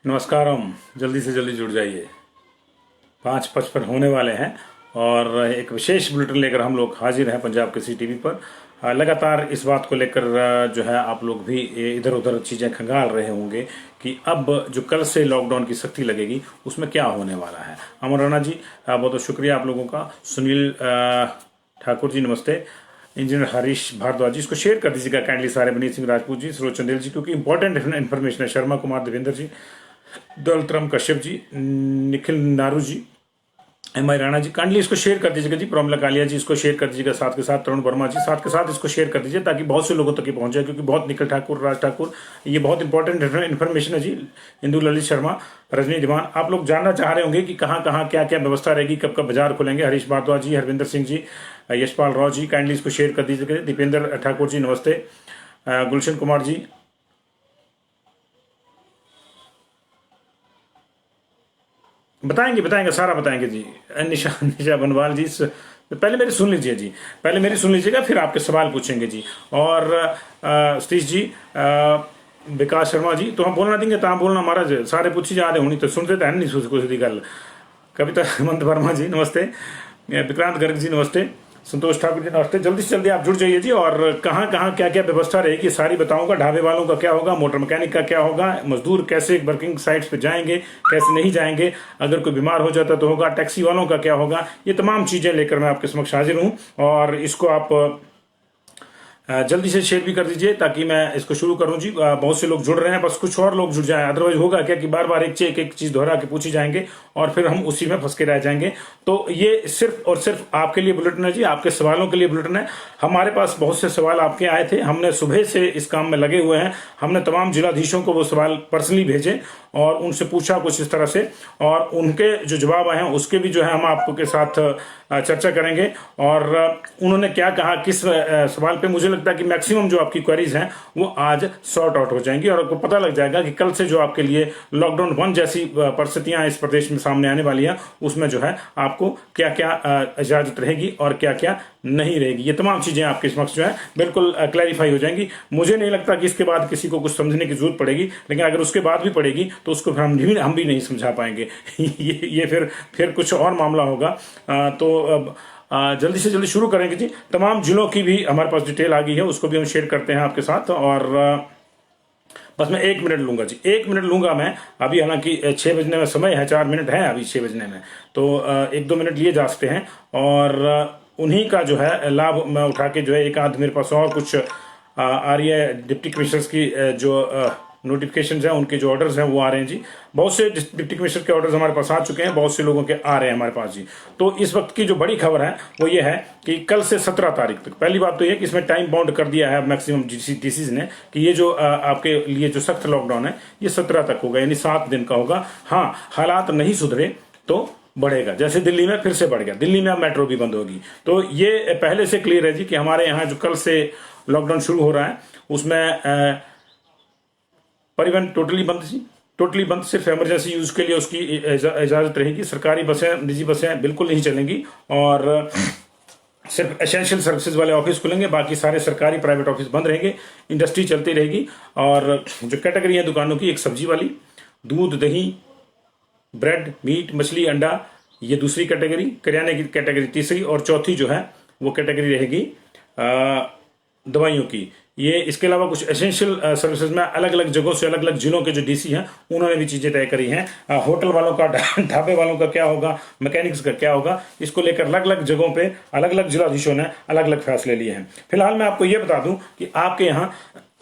नमस्कारम। जल्दी से जल्दी जुड़ जाइए। 5:55 होने वाले हैं और एक विशेष बुलेटिन लेकर हम लोग हाजिर हैं पंजाब किसी टीवी पर। लगातार इस बात को लेकर जो है आप लोग भी इधर उधर चीज़ें खंगाल रहे होंगे कि अब जो कल से लॉकडाउन की सख्ती लगेगी उसमें क्या होने वाला है। अमर राणा जी बहुत बहुत शुक्रिया आप लोगों का। सुनील ठाकुर जी नमस्ते। इंजीनियर हरीश भारद्वाज जी इसको शेयर कर दीजिएगा काइंडली सारे। बनीत सिंह राजपूत जी, सरोज चंदेल जी, क्योंकि इंपॉर्टेंट इन्फॉर्मेशन है। शर्मा कुमार देवेंद्र जी, दौलतराम कश्यप जी, निखिल नारू जी, एम आई राणा जी, काइंडली इसको शेयर कर दीजिएगा जी। प्रॉमला कालिया जी इसको शेयर कर दीजिएगा, साथ के साथ तरुण वर्मा जी साथ के साथ इसको शेयर कर दीजिए ताकि बहुत से लोगों तक ये पहुंच जाए, क्योंकि बहुत निखिल ठाकुर, राज ठाकुर, ये बहुत इंपॉर्टेंट इन्फॉर्मेशन है जी। इंदु ललित शर्मा, रजनी दीवान, आप लोग जानना चाह रहे होंगे कि कहाँ कहाँ क्या क्या व्यवस्था रहेगी, कब कब बाजार खुलेंगे। हरीश भारद्वाज जी, हरविंदर सिंह जी, यशपाल राव जी, काइंडली इसको शेयर कर दीजिएगा। दीपेंद्र ठाकुर जी नमस्ते। गुलशन कुमार जी, बताएंगे सारा बताएंगे जी। निशा निशा बनवाल जी, पहले मेरी सुन लीजिए जी, पहले मेरी सुन लीजिएगा फिर आपके सवाल पूछेंगे जी। और सतीश जी, विकास शर्मा जी, तो हम बोलना देंगे तो हम बोलना महाराज सारे पूछी जा रहे होनी तो सुनते तो है नहीं कुछ दी गल। कविता हेमंत वर्मा जी नमस्ते। विक्रांत गर्ग जी नमस्ते। संतोष ठाकुर जी नमस्ते। जल्दी से जल्दी आप जुड़ जाइए जी। और कहाँ कहाँ क्या क्या व्यवस्था रहेगी सारी बताऊंगा। ढाबे वालों का क्या होगा, मोटर मैकेनिक का क्या होगा, मजदूर कैसे वर्किंग साइट्स पे जाएंगे, कैसे नहीं जाएंगे, अगर कोई बीमार हो जाता तो होगा, टैक्सी वालों का क्या होगा, ये तमाम चीजें लेकर मैं आपके समक्ष हाजिर हूँ। और इसको आप जल्दी से शेयर भी कर दीजिए ताकि मैं इसको शुरू करूं जी। बहुत से लोग जुड़ रहे हैं, बस कुछ और लोग जुड़ जाएं, अदरवाइज होगा क्या कि बार बार एक चीज दोहरा के पूछी जाएंगे और फिर हम उसी में फंस के रह जाएंगे। तो ये सिर्फ और सिर्फ आपके लिए बुलेटिन है जी, आपके सवालों के लिए बुलेटिन है। हमारे पास बहुत से सवाल आपके आए थे, हमने सुबह से इस काम में लगे हुए हैं। हमने तमाम जिलाधीशों को वो सवाल पर्सनली भेजे और उनसे पूछा कुछ इस तरह से, और उनके जो जवाब आए हैं उसके भी जो है हम आपके साथ चर्चा करेंगे। और उन्होंने क्या कहा किस सवाल पे, मुझे लगता है कि मैक्सिमम जो आपकी क्वेरीज हैं वो आज सॉर्ट आउट हो जाएंगी और आपको पता लग जाएगा कि कल से जो आपके लिए लॉकडाउन 1 जैसी परिस्थितियां इस प्रदेश में सामने आने वाली हैं उसमें जो है आपको क्या क्या इजाजत रहेगी और क्या क्या नहीं रहेगी। ये तमाम चीजें आपके समक्ष जो है बिल्कुल क्लैरिफाई हो जाएंगी। मुझे नहीं लगता कि इसके बाद किसी को कुछ समझने की जरूरत पड़ेगी, लेकिन अगर उसके बाद भी पड़ेगी तो उसको फिर हम भी नहीं समझा पाएंगे। ये फिर कुछ और मामला होगा। तो अब जल्दी से जल्दी शुरू करेंगे जी। तमाम जिलों की भी हमारे पास डिटेल आ गई है, उसको भी हम शेयर करते हैं आपके साथ। और बस मैं 1 मिनट लूंगा जी, 1 मिनट लूंगा मैं अभी। हालांकि 6 बजने में समय है, 4 मिनट है अभी 6 बजने में, तो 1-2 मिनट लिए जा सकते हैं। और उन्हीं का जो है लाभ मैं उठा के जो है एक आध मेरे पास और कुछ आ रही है डिप्टी कमिश्नर्स की जो नोटिफिकेशन है, उनके जो ऑर्डर्स हैं वो आ रहे हैं जी। बहुत से डिप्टी कमिश्नर के ऑर्डर्स हमारे पास आ चुके हैं, बहुत से लोगों के आ रहे हैं हमारे पास जी। तो इस वक्त की जो बड़ी खबर है वो ये है कि कल से 17 तारीख तक, पहली बात तो ये कि इसमें टाइम बाउंड कर दिया है मैक्सिमम डीसीज ने कि ये जो आपके लिए जो सख्त लॉकडाउन है ये 17 तक होगा, यानी 7 दिन का होगा। हाँ, हालात नहीं सुधरे तो बढ़ेगा, जैसे दिल्ली में फिर से बढ़ गया, दिल्ली में अब मेट्रो भी बंद होगी। तो ये पहले से क्लियर है जी कि हमारे यहाँ जो कल से लॉकडाउन शुरू हो रहा है उसमें परिवहन टोटली बंद जी, टोटली बंद। सिर्फ इमरजेंसी यूज के लिए उसकी इजाजत रहेगी। सरकारी बसें, निजी बसें बिल्कुल नहीं चलेंगी और सिर्फ एसेंशियल सर्विसेज वाले ऑफिस खुलेंगे, बाकी सारे सरकारी प्राइवेट ऑफिस बंद रहेंगे। इंडस्ट्री चलती रहेगी। और जो कैटेगरी है दुकानों की, एक सब्जी वाली, दूध दही ब्रेड मीट मछली अंडा, ये दूसरी कैटेगरी, किराने की कैटेगरी तीसरी, और चौथी जो है वो कैटेगरी रहेगी दवाइयों की। ये इसके अलावा कुछ एसेंशियल सर्विसेज में अलग अलग जगहों से अलग अलग जिलों के जो डीसी हैं उन्होंने भी चीजें तय करी हैं। होटल वालों का, ढाबे वालों का क्या होगा, मैकेनिक्स का क्या होगा, इसको लेकर अलग अलग जगहों पे अलग अलग जिलाधीशों ने अलग अलग फैसले लिए हैं। फिलहाल मैं आपको ये बता दूं कि आपके यहाँ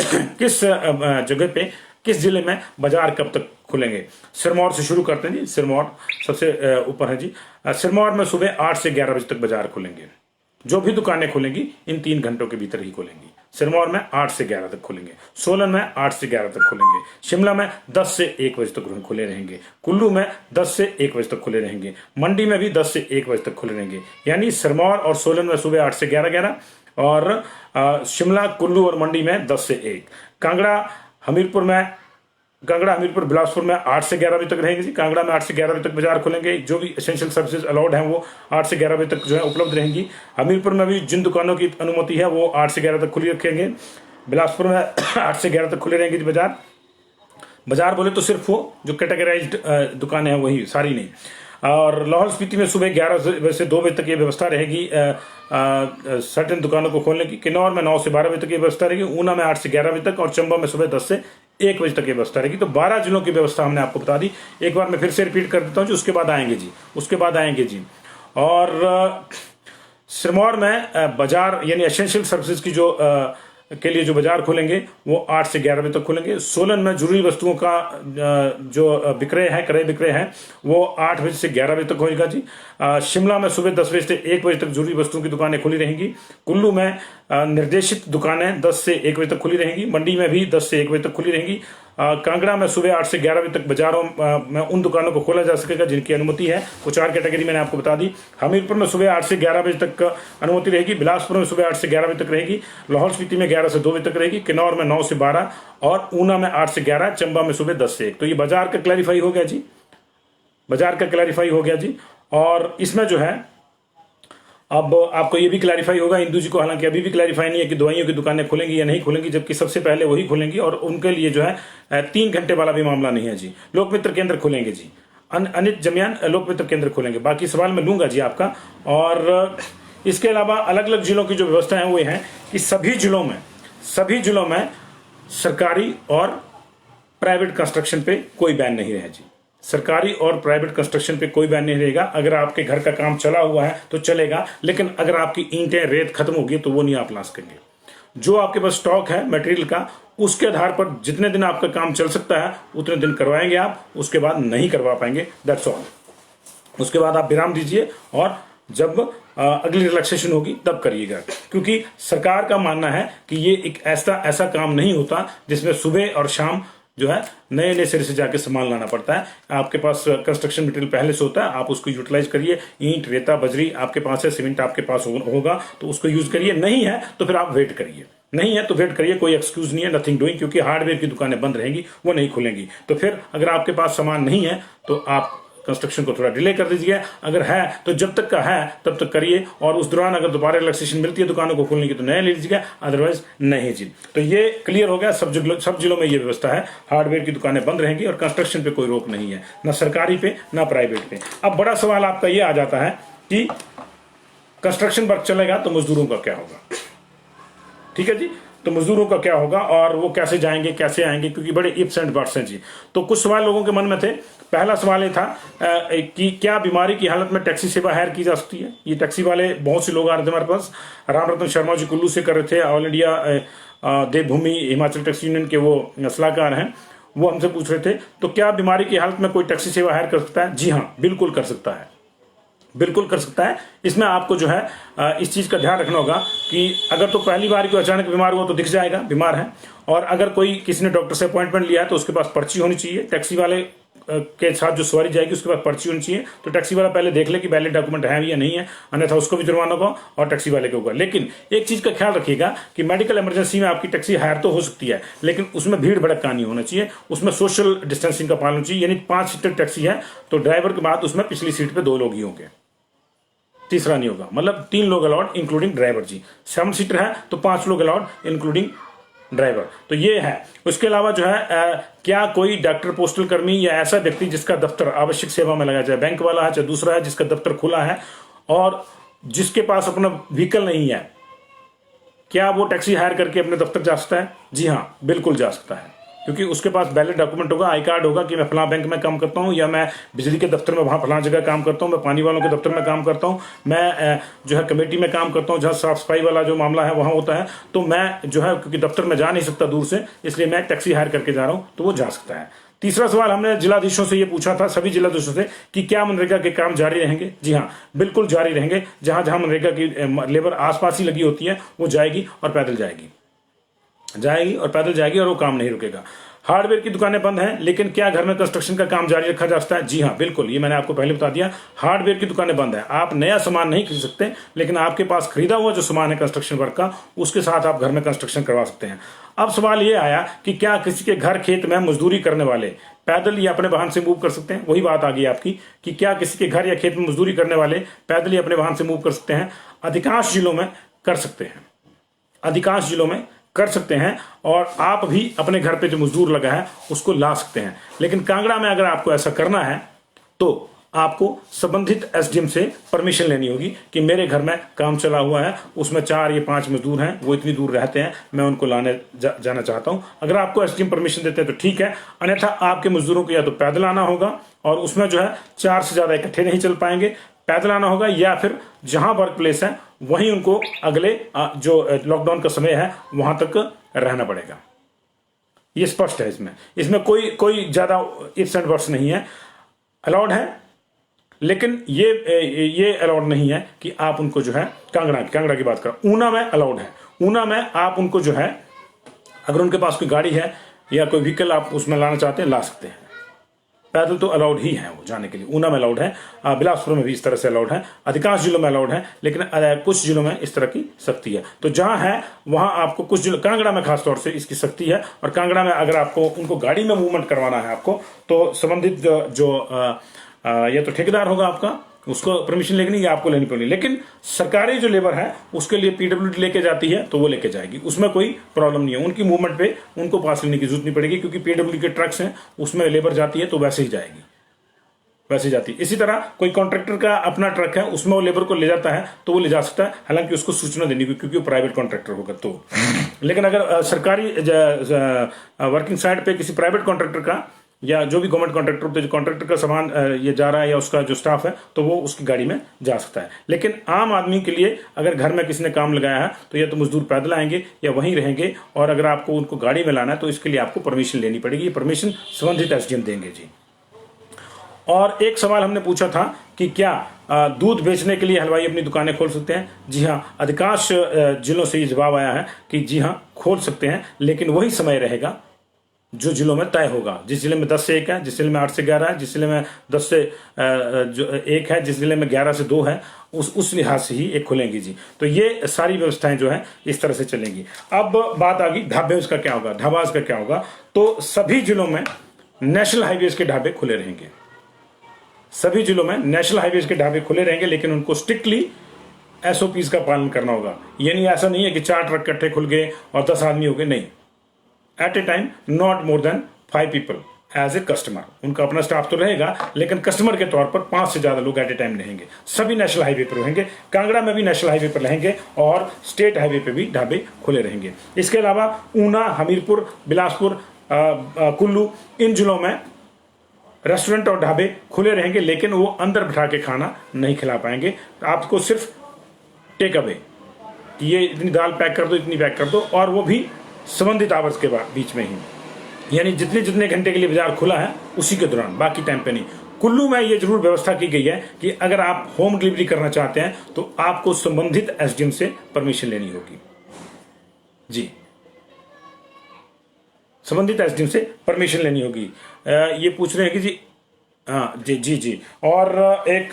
किस जगह पे, किस जिले में बाजार कब तक खुलेंगे। सिरमौर से शुरू करते हैं जी। सिरमौर सबसे ऊपर है जी। सिरमौर में सुबह 8 से 11 बजे तक बाजार खुलेंगे। जो भी दुकानें खुलेंगी इन 3 घंटों के भीतर ही खुलेंगी। सिरमौर में 8 से 11 तक खुलेंगे, सोलन में 8 से 11 तक खुलेंगे, शिमला में 10 से 1 बजे तक खुले रहेंगे, कुल्लू में 10 से 1 बजे तक खुले रहेंगे, मंडी में भी 10 से 1 बजे तक खुले रहेंगे। यानी सिरमौर और सोलन में सुबह 8 से 11 और शिमला, कुल्लू और मंडी में 10 से 1। कांगड़ा, हमीरपुर, बिलासपुर में 8 से 11 बजे तक रहेंगे जी। कांगड़ा में 8 से 11 बजे तक बाजार खुलेंगे। जो भी एसेंशियल सर्विसेज अलाउड हैं वो 8 से 11 बजे तक जो है उपलब्ध रहेंगी। हमीरपुर में भी जिन दुकानों की अनुमति है वो 8 से 11 तक खुली रखेंगे। बिलासपुर में 8 से 11 तक खुले रहेंगे जी बाजार। बाजार बोले तो सिर्फ वो जो कैटेगराइज्ड दुकानें हैं वही, सारी नहीं। और लाहौल स्पीति में सुबह 11 बजे से 2 बजे तक ये व्यवस्था रहेगी सर्टेन दुकानों को खोलने की। किन्नौर में 9 से 12 बजे तक ये व्यवस्था रहेगी। ऊना में 8 से 11 बजे तक और चंबा में सुबह 10 से 1 बजे तक ये व्यवस्था रहेगी। तो 12 जिलों की व्यवस्था हमने आपको बता दी। एक बार मैं फिर से रिपीट कर देता हूँ जी, उसके बाद आएंगे जी। और सिरमौर में बाजार यानी एसेंशियल सर्विसेज की के लिए जो बाजार खुलेंगे वो 8 से 11 बजे तक खुलेंगे। सोलन में जरूरी वस्तुओं का जो विक्रय है, क्रय विक्रय है, वो 8 बजे से 11 बजे तक होगा जी। शिमला में सुबह 10 बजे से 1 बजे तक जरूरी वस्तुओं की दुकानें खुली रहेंगी। कुल्लू में निर्देशित दुकानें 10 से 1 बजे तक खुली रहेंगी। मंडी में भी 10 से 1 बजे तक खुली रहेंगी। कांगड़ा में सुबह 8 से 11 बजे तक बाजारों में उन दुकानों को खोला जा सकेगा जिनकी अनुमति है। वो 4 कैटेगरी मैंने आपको बता दी। हमीरपुर में सुबह 8 से 11 बजे तक अनुमति रहेगी। बिलासपुर में सुबह 8 से 11 बजे तक रहेगी। लाहौल स्पीति में 11 से 2 बजे तक रहेगी। किन्नौर में 9 से 12 और ऊना में 8 से 11, चंबा में सुबह 10 से 1। तो ये बाजार का क्लैरिफाई हो गया जी, बाजार का क्लैरिफाई हो गया जी। और इसमें जो है अब आपको ये भी क्लैरिफाई होगा इंदू जी को, हालांकि अभी भी क्लैरिफाई नहीं है कि दवाइयों की दुकानें खुलेंगी या नहीं खुलेंगी, जबकि सबसे पहले वही खुलेंगी और उनके लिए जो है 3 घंटे वाला भी मामला नहीं है जी। लोकमित्र केंद्र खुलेंगे जी, अनित जमयान लोकमित्र केंद्र खुलेंगे। बाकी सवाल मैं लूंगा जी आपका। और इसके अलावा अलग अलग जिलों की जो व्यवस्था है वो है कि सभी जिलों में सरकारी और प्राइवेट कंस्ट्रक्शन पे कोई बैन नहीं रहे जी। सरकारी और प्राइवेट कंस्ट्रक्शन पे कोई बैन नहीं रहेगा। अगर आपके घर का काम चला हुआ है तो चलेगा, लेकिन अगर आपकी ईंटें रेत खत्म होगी तो वो नहीं आप ला सकेंगे। जो आपके पास स्टॉक है मटेरियल का, उसके आधार पर जितने दिन आपका काम चल सकता है उतने दिन करवाएंगे आप, उसके बाद नहीं करवा पाएंगे, दैट्स ऑल। उसके बाद आप विराम दीजिए और जब अगली रिलैक्सेशन होगी तब करिएगा, क्योंकि सरकार का मानना है कि ये एक ऐसा काम नहीं होता जिसमें सुबह और शाम जो है नए सिरे से जाके सामान लाना पड़ता है। आपके पास कंस्ट्रक्शन मटेरियल पहले से होता है, आप उसको यूटिलाइज करिए। ईंट, रेता, बजरी आपके पास है, सीमेंट आपके पास होगा तो उसको यूज करिए। नहीं है तो फिर आप वेट करिए, कोई एक्सक्यूज नहीं है, नथिंग डूइंग, क्योंकि हार्डवेयर की दुकानें बंद रहेंगी, वो नहीं खुलेंगी। तो फिर अगर आपके पास सामान नहीं है तो आप कंस्ट्रक्शन को थोड़ा डिले कर दीजिए। अगर है तो जब तक का है तब तक करिए, और उस दौरान अगर दोबारा रिलैक्सेशन मिलती है दुकानों को खोलने की तो नया ले लीजिएगा, अदरवाइज नहीं जी। तो ये क्लियर हो गया, सब जिलों में ये व्यवस्था है। हार्डवेयर की दुकानें बंद रहेंगी और कंस्ट्रक्शन पे कोई रोक नहीं है, ना सरकारी पे ना प्राइवेट पे। अब बड़ा सवाल आपका ये आ जाता है कि कंस्ट्रक्शन वर्क चलेगा तो मजदूरों का क्या होगा। ठीक है जी, तो मजदूरों का क्या होगा और वो कैसे जाएंगे, कैसे आएंगे, क्योंकि बड़े इफ्स एंड बट्स हैं जी। तो कुछ सवाल लोगों के मन में थे। पहला सवाल ये था कि क्या बीमारी की हालत में टैक्सी सेवा हायर की जा सकती है। ये टैक्सी वाले बहुत से लोग आ रहे थे हमारे पास। राम रतन शर्मा जी कुल्लू से कर रहे थे, ऑल इंडिया देवभूमि हिमाचल टैक्सी यूनियन के वो सलाहकार हैं, वो हमसे पूछ रहे थे तो क्या बीमारी की हालत में कोई टैक्सी सेवा हायर कर सकता है। जी हाँ, बिल्कुल कर सकता है, बिल्कुल कर सकता है। इसमें आपको जो है इस चीज का ध्यान रखना होगा कि अगर तो पहली बार कोई अचानक बीमार हुआ तो दिख जाएगा बीमार है, और अगर कोई किसी ने डॉक्टर से अपॉइंटमेंट लिया है तो उसके पास पर्ची होनी चाहिए। टैक्सी वाले के साथ जो सवारी जाएगी उसके पास पर्ची होनी चाहिए। तो टैक्सी वाला पहले देख ले कि वैलिड डॉक्यूमेंट है या नहीं है, अन्यथा उसको भी जुर्माना होगा और टैक्सी वाले को होगा। लेकिन एक चीज का ख्याल रखिएगा कि मेडिकल इमरजेंसी में आपकी टैक्सी हायर तो हो सकती है, लेकिन उसमें भीड़ भड़का नहीं होना चाहिए, उसमें सोशल डिस्टेंसिंग का पालन चाहिए। यानी 5 सीटर टैक्सी है तो ड्राइवर के बाद उसमें पिछली सीट पे 2 लोग ही होंगे, तीसरा नहीं होगा। मतलब 3 लोग अलाउड इंक्लूडिंग ड्राइवर जी। 7 सीटर है तो 5 लोग अलाउड इंक्लूडिंग ड्राइवर। तो ये है। उसके अलावा जो है क्या कोई डॉक्टर, पोस्टल कर्मी या ऐसा व्यक्ति जिसका दफ्तर आवश्यक सेवा में लगा, चाहे बैंक वाला है चाहे दूसरा है, जिसका दफ्तर खुला है और जिसके पास अपना व्हीकल नहीं है, क्या वो टैक्सी हायर करके अपने दफ्तर जा सकता है। जी हाँ, बिल्कुल जा सकता है, क्योंकि उसके पास वैलिड डॉक्यूमेंट होगा, आई कार्ड होगा कि मैं फलां बैंक में काम करता हूं, या मैं बिजली के दफ्तर में वहां फलां जगह काम करता हूं, मैं पानी वालों के दफ्तर में काम करता हूं, मैं जो है कमेटी में काम करता हूं जहां साफ सफाई वाला जो मामला है वहां होता है। तो मैं जो है क्योंकि दफ्तर में जा नहीं सकता दूर से, इसलिए मैं टैक्सी हायर करके जा रहा हूं, तो वो जा सकता है। तीसरा सवाल हमने जिलाधीशों से ये पूछा था, सभी जिलाधीशों से, कि क्या मनरेगा के काम जारी रहेंगे। जी हाँ, बिल्कुल जारी रहेंगे। जहां जहां मनरेगा की लेबर आसपास ही लगी होती है वो जाएगी और पैदल जाएगी और वो काम नहीं रुकेगा। हार्डवेयर की दुकानें बंद हैं, लेकिन क्या घर में कंस्ट्रक्शन का काम जारी रखा जा सकता है। जी हाँ, बिल्कुल, ये मैंने आपको पहले बता दिया। हार्डवेयर की दुकानें बंद है, आप नया सामान नहीं खरीद सकते, लेकिन आपके पास खरीदा हुआ जो सामान है कंस्ट्रक्शन वर्क का, उसके साथ आप घर में कंस्ट्रक्शन करवा सकते हैं। अब सवाल ये आया कि क्या किसी के घर खेत में मजदूरी करने वाले पैदल या अपने वाहन से मूव कर सकते हैं। वही बात आ गई आपकी कि क्या किसी के घर या खेत में मजदूरी करने वाले पैदल या अपने वाहन से मूव कर सकते हैं। अधिकांश जिलों में कर सकते हैं, अधिकांश जिलों में कर सकते हैं और आप भी अपने घर पे जो मजदूर लगा है उसको ला सकते हैं। लेकिन कांगड़ा में अगर आपको ऐसा करना है तो आपको संबंधित एसडीएम से परमिशन लेनी होगी कि मेरे घर में काम चला हुआ है, उसमें 4 या 5 मजदूर हैं, वो इतनी दूर रहते हैं, मैं उनको लाने जाना चाहता हूं। अगर आपको एसडीएम परमिशन देते हैं तो ठीक है, अन्यथा आपके मजदूरों को या तो पैदल आना होगा और उसमें जो है 4 से ज्यादा इकट्ठे नहीं चल पाएंगे, पैदल आना होगा, या फिर जहां वर्क प्लेस है वहीं उनको अगले जो लॉकडाउन का समय है वहां तक रहना पड़ेगा। ये स्पष्ट है। इसमें कोई ज्यादा इफ्स एंड बट्स नहीं है। अलाउड है, लेकिन ये अलाउड नहीं है कि आप उनको जो है कांगड़ा की बात कर, ऊना में अलाउड है। ऊना में आप उनको जो है अगर उनके पास कोई गाड़ी है या कोई व्हीकल आप उसमें लाना चाहते हैं ला सकते हैं। पैदल तो अलाउड ही है वो जाने के लिए। ऊना में अलाउड है, बिलासपुर में भी इस तरह से अलाउड है, अधिकांश जिलों में अलाउड है, लेकिन कुछ जिलों में इस तरह की सख्ती है। तो जहां है वहां आपको कुछ जिलों, कांगड़ा में खासतौर से इसकी सख्ती है। और कांगड़ा में अगर आपको उनको गाड़ी में मूवमेंट करवाना है आपको, तो संबंधित जो ये तो ठेकेदार होगा आपका, उसको परमिशन लेनी या आपको लेनी पड़ेगी। लेकिन सरकारी जो लेबर है उसके लिए पीडब्ल्यूडी लेके जाती है तो वो लेके जाएगी, उसमें कोई प्रॉब्लम नहीं है। उनकी मूवमेंट पे उनको पास लेने की जरूरत नहीं पड़ेगी, क्योंकि पीडब्ल्यूडी के ट्रक्स हैं उसमें लेबर जाती है तो वैसे ही जाएगी, वैसे जाती है। इसी तरह कोई कॉन्ट्रैक्टर का अपना ट्रक है उसमें वो लेबर को ले जाता है तो वो ले जा सकता है, हालांकि उसको सूचना देनी होगी क्योंकि वो प्राइवेट कॉन्ट्रैक्टर होगा तो। लेकिन अगर सरकारी वर्किंग साइड पे किसी प्राइवेट कॉन्ट्रैक्टर का या जो भी गवर्नमेंट कॉन्ट्रैक्टर होते हैं, जो कॉन्ट्रैक्टर का सामान ये जा रहा है या उसका जो स्टाफ है तो वो उसकी गाड़ी में जा सकता है। लेकिन आम आदमी के लिए अगर घर में किसी ने काम लगाया है तो या तो मजदूर पैदल आएंगे या वहीं रहेंगे, और अगर आपको उनको गाड़ी में लाना है तो इसके लिए आपको परमिशन लेनी पड़ेगी। परमिशन संबंधित एसडीएम देंगे जी। और एक सवाल हमने पूछा था कि क्या दूध बेचने के लिए हलवाई अपनी दुकानें खोल सकते हैं? जी हाँ, अधिकांश जिलों से ये जवाब आया है कि जी हाँ खोल सकते हैं, लेकिन वही समय रहेगा जो जिलों में तय होगा। जिस जिले में 10 से 1 है, जिस जिले में 8 से 11 है, जिस जिले में 10 से 1 है, जिस जिले में 11 से 2 है, उस लिहाज से ही एक खुलेंगी जी। तो ये सारी व्यवस्थाएं जो है इस तरह से चलेंगी। अब बात आ गई ढाबे का क्या होगा, ढाबाज का क्या होगा। तो सभी जिलों में नेशनल हाईवेज के ढाबे खुले रहेंगे, सभी जिलों में नेशनल हाईवेज के ढाबे खुले रहेंगे, लेकिन उनको स्ट्रिक्टली एसओपीज का पालन करना होगा। यानी ऐसा नहीं है कि 4 ट्रक इकट्ठे खुल गए और 10 आदमी हो गए, नहीं। At a time not more than 5 people as a customer. उनका अपना स्टाफ तो रहेगा, लेकिन कस्टमर के तौर पर 5 से ज्यादा लोग एट ए टाइम रहेंगे। सभी नेशनल हाईवे पर रहेंगे, कांगड़ा में भी नेशनल हाईवे पर रहेंगे और स्टेट हाईवे पे भी ढाबे खुले रहेंगे। इसके अलावा ऊना, हमीरपुर, बिलासपुर, कुल्लू, इन जिलों में रेस्टोरेंट और ढाबे खुले रहेंगे, लेकिन वो अंदर बिठा के खाना नहीं खिला पाएंगे। आपको सिर्फ टेक अवे, ये इतनी दाल पैक कर दो, इतनी पैक कर दो, और वो भी संबंधित आवर्स के बीच में ही, यानी जितने घंटे के लिए बाजार खुला है उसी के दौरान, बाकी टाइम पे नहीं। कुल्लू में ये जरूर व्यवस्था की गई है कि अगर आप होम डिलीवरी करना चाहते हैं तो आपको संबंधित एसडीएम से परमिशन लेनी होगी जी, संबंधित एसडीएम से परमिशन लेनी होगी। ये पूछ रहे हैं कि जी हाँ जी। और एक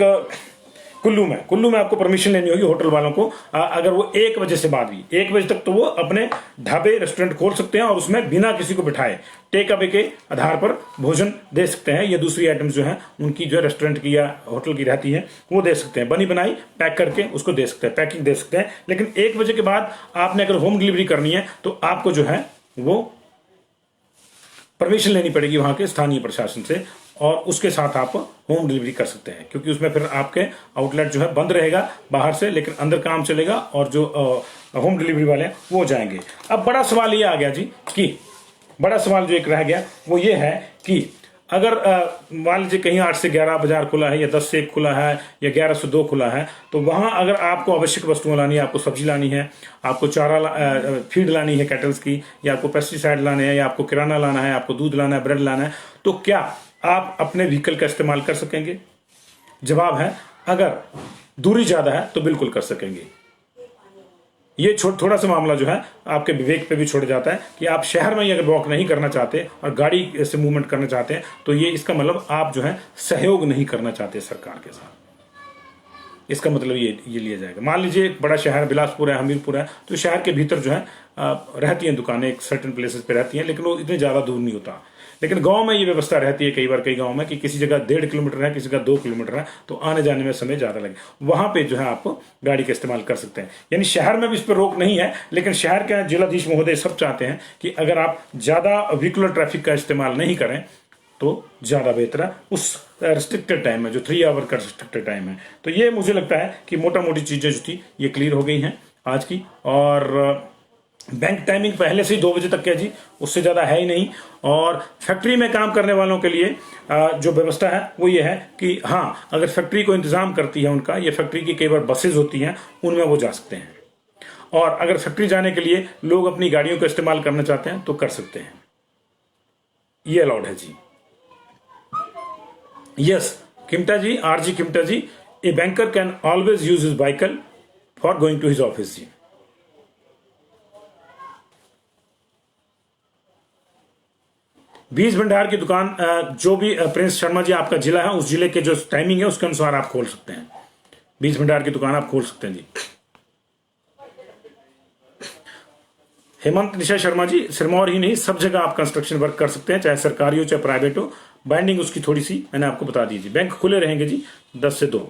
कुल्लू में आपको परमिशन लेनी होगी होटल वालों को, अगर वो 1 बजे से बाद भी 1 बजे तक तो वो अपने ढाबे रेस्टोरेंट खोल सकते हैं और उसमें बिना किसी को बिठाए टेक अवे के आधार पर भोजन दे सकते हैं। ये दूसरी आइटम्स जो है उनकी जो रेस्टोरेंट की या होटल की रहती है वो दे सकते हैं, बनी बनाई पैक करके उसको दे सकते हैं, पैकिंग दे सकते हैं। लेकिन 1 बजे के बाद आपने अगर होम डिलीवरी करनी है तो आपको जो है वो परमिशन लेनी पड़ेगी वहां के स्थानीय प्रशासन से, और उसके साथ आप होम डिलीवरी कर सकते हैं, क्योंकि उसमें फिर आपके आउटलेट जो है बंद रहेगा बाहर से, लेकिन अंदर काम चलेगा और जो होम डिलीवरी वाले हैं वो जाएंगे। अब बड़ा सवाल ये आ गया जी कि बड़ा सवाल जो एक रह गया वो ये है कि अगर मान लीजिए कहीं 8 से 11 बाजार खुला है या 10 से 1 खुला है या 11 से 2 खुला है, तो वहां अगर आपको आवश्यक वस्तुएं लानी है, आपको सब्जी लानी है, आपको चारा फीड लानी है कैटल्स की, या आपको पेस्टिसाइड लाने हैं, या आपको किराना लाना है, आपको दूध लाना है, ब्रेड लाना है, तो क्या आप अपने व्हीकल का इस्तेमाल कर सकेंगे? जवाब है अगर दूरी ज्यादा है तो बिल्कुल कर सकेंगे। ये थोड़ा सा मामला जो है आपके विवेक पे भी छोड़ जाता है कि आप शहर में अगर वॉक नहीं करना चाहते और गाड़ी से मूवमेंट करना चाहते हैं तो ये इसका मतलब आप जो है सहयोग नहीं करना चाहते सरकार के साथ, इसका मतलब ये लिया जाएगा। मान लीजिए एक बड़ा शहर बिलासपुर है, हमीरपुर है, तो शहर के भीतर जो है रहती हैं दुकानें, एक सर्टेन प्लेसेस पे रहती हैं, लेकिन वो इतनी ज्यादा दूर नहीं होता। लेकिन गांव में ये व्यवस्था रहती है कई बार कई गांव में कि किसी जगह 1.5 किलोमीटर है, किसी जगह 2 किलोमीटर है, तो आने जाने में समय ज़्यादा लगे, वहां पे जो है आप गाड़ी का इस्तेमाल कर सकते हैं। यानी शहर में भी इस पर रोक नहीं है, लेकिन शहर के जिलाधीश महोदय सब चाहते हैं कि अगर आप ज़्यादा व्हीकुलर ट्रैफिक का इस्तेमाल नहीं करें तो ज़्यादा बेहतर है उस रिस्ट्रिक्टेड टाइम में, जो 3 आवर का रिस्ट्रिक्टेड टाइम है। तो ये मुझे लगता है कि मोटा मोटी चीज़ें जो थी ये क्लियर हो गई हैं आज की। और बैंक टाइमिंग पहले से ही 2 बजे तक है जी, उससे ज़्यादा है ही नहीं। और फैक्ट्री में काम करने वालों के लिए जो व्यवस्था है वो ये है कि हाँ, अगर फैक्ट्री को इंतज़ाम करती है उनका, ये फैक्ट्री की कई बार बसेज होती हैं, उनमें वो जा सकते हैं। और अगर फैक्ट्री जाने के लिए लोग अपनी गाड़ियों का इस्तेमाल करना चाहते हैं तो कर सकते हैं, ये अलाउड है जी। Yes Kimta ji, R G Kimta ji, a banker can always use his vehicle for going to his office ji. बीज भंडार की दुकान जो भी प्रिंस शर्मा जी आपका जिला है, उस जिले के जो टाइमिंग है उसके अनुसार आप खोल सकते हैं। बीज भंडार की दुकान आप खोल सकते हैं जी। हेमंत निशा शर्मा जी, सिरमौर ही नहीं सब जगह आप कंस्ट्रक्शन वर्क कर सकते हैं, चाहे सरकारी हो चाहे प्राइवेट हो। बाइंडिंग उसकी थोड़ी सी मैंने आपको बता दी जी। बैंक खुले रहेंगे जी 10 से 2।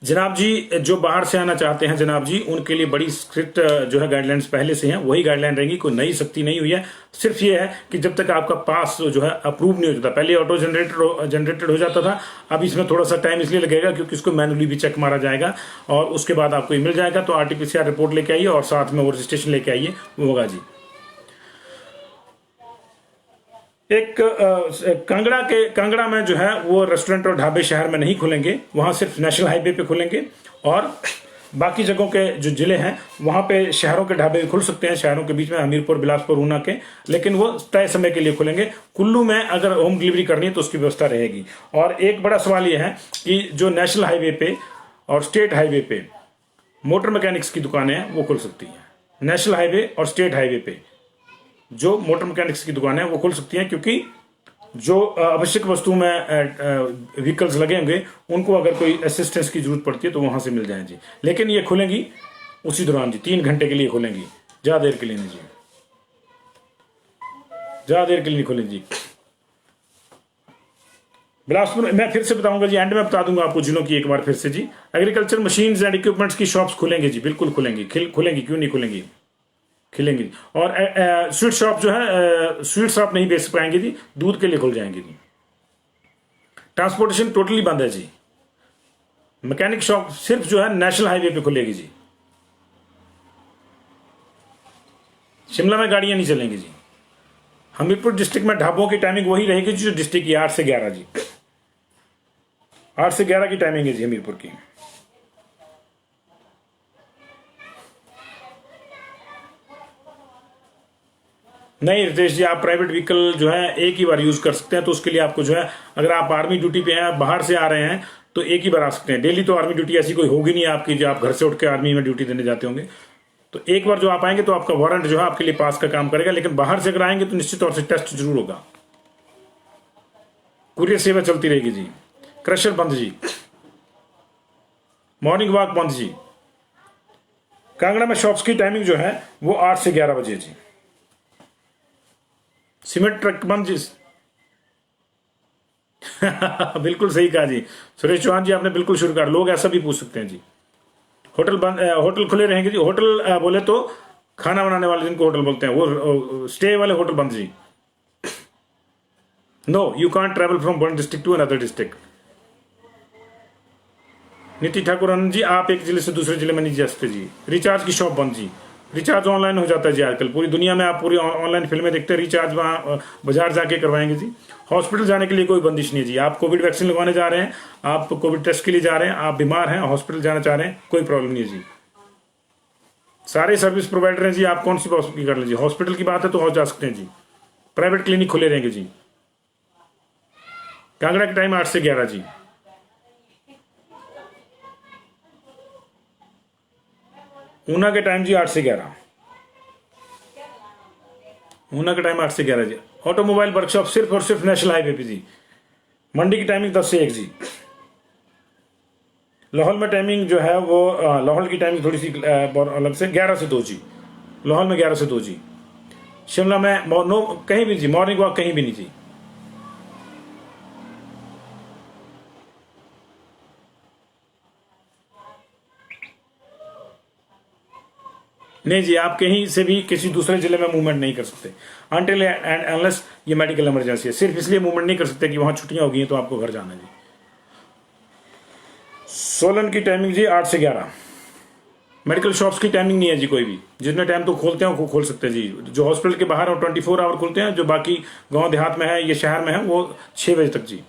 जनाब जी, जो बाहर से आना चाहते हैं जनाब जी, उनके लिए बड़ी स्ट्रिक्ट जो है गाइडलाइंस पहले से हैं, वही गाइडलाइन रहेंगी, कोई नई सख्ती नहीं हुई है। सिर्फ ये है कि जब तक आपका पास जो है अप्रूव नहीं हो जाता, पहले ऑटो जनरेटेड हो जाता था, अब इसमें थोड़ा सा टाइम इसलिए लगेगा क्योंकि इसको मैनुअली भी चेक मारा जाएगा और उसके बाद आपको मिल जाएगा। तो RT-PCR रिपोर्ट लेके आइए और साथ में वो रजिस्ट्रेशन लेके आइए, वो होगा जी। एक कांगड़ा में जो है वो रेस्टोरेंट और ढाबे शहर में नहीं खुलेंगे, वहां सिर्फ नेशनल हाईवे पे खुलेंगे। और बाकी जगहों के जो जिले हैं वहां पे शहरों के ढाबे भी खुल सकते हैं, शहरों के बीच में हमीरपुर, बिलासपुर, ऊना के, लेकिन वो तय समय के लिए खुलेंगे। कुल्लू में अगर होम डिलीवरी करनी है तो उसकी व्यवस्था रहेगी। और एक बड़ा सवाल यह है कि जो नेशनल हाईवे पे और स्टेट हाईवे पे मोटर मैकेनिक्स की दुकानें हैं वो खुल सकती हैं। नेशनल हाईवे और स्टेट हाईवे पे जो मोटर मैकेनिक्स की दुकानें हैं वो खुल सकती हैं, क्योंकि जो आवश्यक वस्तु में व्हीकल्स लगे होंगे उनको अगर कोई असिस्टेंस की जरूरत पड़ती है तो वहां से मिल जाए जी। लेकिन ये खुलेंगी उसी दौरान जी, 3 घंटे के लिए खुलेंगी, ज्यादा देर के लिए नहीं जी, ज्यादा देर के लिए नहीं खुलेंगी जी। बिलासपुर मैं फिर से बताऊंगा जी, एंड में बता दूंगा आपको जिलों की एक बार फिर से जी। एग्रीकल्चर मशीन्स एंड इक्विपमेंट्स की शॉप्स खुलेंगी जी, बिल्कुल खुलेंगी, खुलेंगी, क्यों नहीं खुलेंगी, खिलेंगी। और स्वीट शॉप जो है स्वीट्स आप नहीं बेच पाएंगे जी, दूध के लिए खुल जाएंगे जी। ट्रांसपोर्टेशन टोटली बंद है जी। मैकेनिक शॉप सिर्फ जो है नेशनल हाईवे पे खुलेगी जी, शिमला में गाड़ियां नहीं चलेंगी जी। हमीरपुर डिस्ट्रिक्ट में ढाबों की टाइमिंग वही रहेगी जो डिस्ट्रिक्ट की 8 से 11 जी, 8 से 11 की टाइमिंग है जी हमीरपुर की। नहीं रितेश जी, आप प्राइवेट व्हीकल जो है एक ही बार यूज कर सकते हैं, तो उसके लिए आपको जो है, अगर आप आर्मी ड्यूटी पे हैं, बाहर से आ रहे हैं, तो एक ही बार आ सकते हैं। डेली तो आर्मी ड्यूटी ऐसी कोई होगी नहीं आपकी जो आप घर से उठ के आर्मी में ड्यूटी देने जाते होंगे, तो एक बार जो आप आएंगे तो आपका वारंट जो है आपके लिए पास का काम करेगा। लेकिन बाहर से अगर आएंगे तो निश्चित तौर से टेस्ट जरूर होगा। कुरियर सेवा चलती रहेगी जी। क्रशर बंद जी, मॉर्निंग वॉक बंद जी। कांगड़ा में शॉप्स की टाइमिंग जो है वो 8 से 11 बजे जी। सीमेंट ट्रक बंद जी। बिल्कुल सही कहा जी सुरेश चौहान जी, आपने बिल्कुल शुरू कर, लोग ऐसा भी पूछ सकते हैं जी। होटल बंद, होटल खुले रहेंगे जी। होटल बोले तो खाना बनाने वाले जिनको होटल बोलते हैं, वो स्टे वाले होटल बंद जी। No, you can't travel from one district to another district. Niti Thakur Anand ji, आप एक जिले से दूसरे जिले में नहीं जा सकते जी। रिचार्ज की शॉप बंद जी। रिचार्ज ऑनलाइन हो जाता है जी आजकल, पूरी दुनिया में आप पूरी ऑनलाइन फिल्में देखते हैं, रिचार्ज वहाँ बाजार जाके करवाएंगे जी। हॉस्पिटल जाने के लिए कोई बंदिश नहीं है जी। आप कोविड वैक्सीन लगवाने जा रहे हैं, आप कोविड टेस्ट के लिए जा रहे हैं, आप बीमार हैं, हॉस्पिटल जाना चाह रहे हैं, कोई प्रॉब्लम नहीं है जी। सारे सर्विस प्रोवाइडर हैं जी, आप कौन सी हॉस्पिटल कर लीजिए। हॉस्पिटल की बात है तो हो जा सकते हैं जी। प्राइवेट क्लिनिक खुले रहेंगे जी। कांगड़ा का टाइम 8 से 11 जी। ऊना के टाइम जी 8 से 11। ऊना का टाइम 8 से 11 जी। ऑटोमोबाइल वर्कशॉप सिर्फ और सिर्फ नेशनल हाईवे पे जी। मंडी की टाइमिंग 10 से 1 जी। लाहौल में टाइमिंग जो है वो लाहौल की टाइमिंग थोड़ी सी अलग से 11 से 2 जी। लाहौल में 11 से 2 जी। शिमला में नो कहीं भी जी, मॉर्निंग वॉक कहीं भी नहीं जी। नहीं जी, आप कहीं से भी किसी दूसरे जिले में मूवमेंट नहीं कर सकते अनटिल एंड अनलेस ये मेडिकल इमरजेंसी है। सिर्फ इसलिए मूवमेंट नहीं कर सकते कि वहां छुट्टियां हो गई हैं तो आपको घर जाना है जी। सोलन की टाइमिंग जी 8 से 11। मेडिकल शॉप्स की टाइमिंग नहीं है जी कोई भी, जितने टाइम तो खोलते हैं वो खोल सकते हैं जी। जो हॉस्पिटल के बाहर और 24 आवर खुलते हैं, जो बाकी गांव देहात में है या शहर में है वो 6 बजे तक जी।